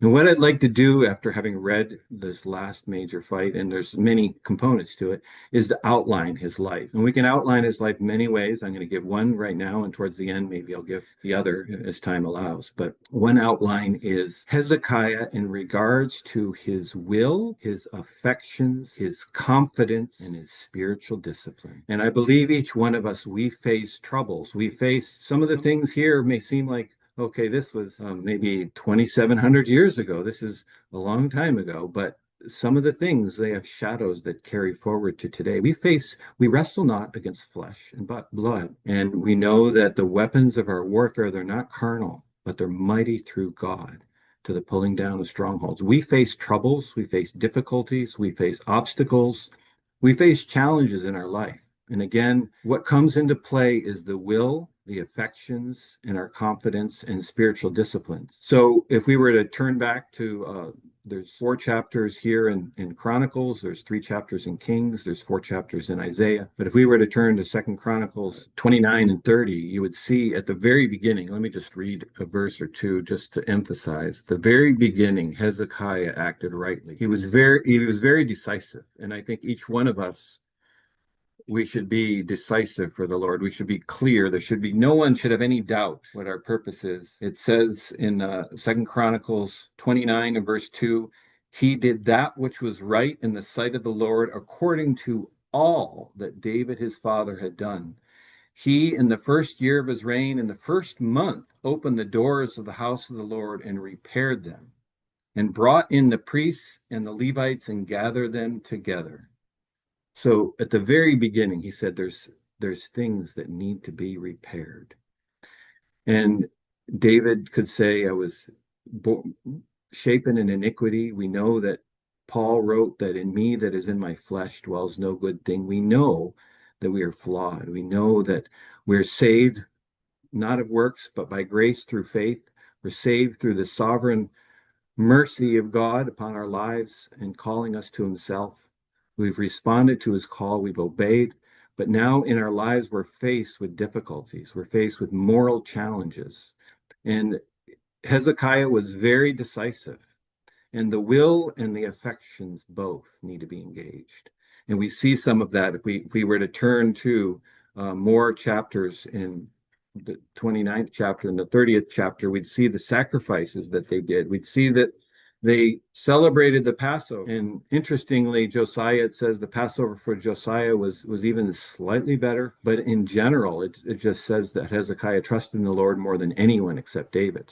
And what I'd like to do after having read this last major fight, and there's many components to it, is to outline his life. And we can outline his life many ways. I'm going to give one right now, and towards the end, maybe I'll give the other as time allows. But one outline is Hezekiah in regards to his will, his affections, his confidence, and his spiritual discipline. And I believe each one of us, we face troubles. We face some of the things here may seem like, okay, this was maybe 2,700 years ago. This is a long time ago, but some of the things, they have shadows that carry forward to today. We wrestle not against flesh and blood. And we know that the weapons of our warfare, they're not carnal, but they're mighty through God to the pulling down of strongholds. We face troubles, we face difficulties, we face obstacles, we face challenges in our life. And again, what comes into play is the will, the affections, and our confidence and spiritual disciplines. So if we were to turn back to, there's 4 chapters here in Chronicles, there's 3 chapters in Kings, there's 4 chapters in Isaiah. But if we were to turn to 2 Chronicles 29 and 30, you would see at the very beginning, let me just read a verse or two just to emphasize. The very beginning, Hezekiah acted rightly. He was very decisive. And I think each one of us, we should be decisive for the Lord. We should be clear. No one should have any doubt what our purpose is. It says in 2 Chronicles 29 and verse 2, he did that which was right in the sight of the Lord according to all that David his father had done. He, in the first year of his reign, in the first month, opened the doors of the house of the Lord and repaired them, and brought in the priests and the Levites and gathered them together. So at the very beginning, he said there's things that need to be repaired. And David could say, I was shapen in iniquity. We know that Paul wrote that in me that is in my flesh dwells no good thing. We know that we are flawed. We know that we're saved not of works, but by grace through faith. We're saved through the sovereign mercy of God upon our lives and calling us to himself. We've responded to his call, we've obeyed, but now in our lives we're faced with difficulties. We're faced with moral challenges. And Hezekiah was very decisive, and the will and the affections both need to be engaged. And we see some of that if we were to turn to more chapters in the 29th chapter and the 30th chapter, we'd see the sacrifices that they did. We'd see that they celebrated the Passover. And interestingly, Josiah, it says the Passover for Josiah was even slightly better. But in general, it just says that Hezekiah trusted in the Lord more than anyone except David.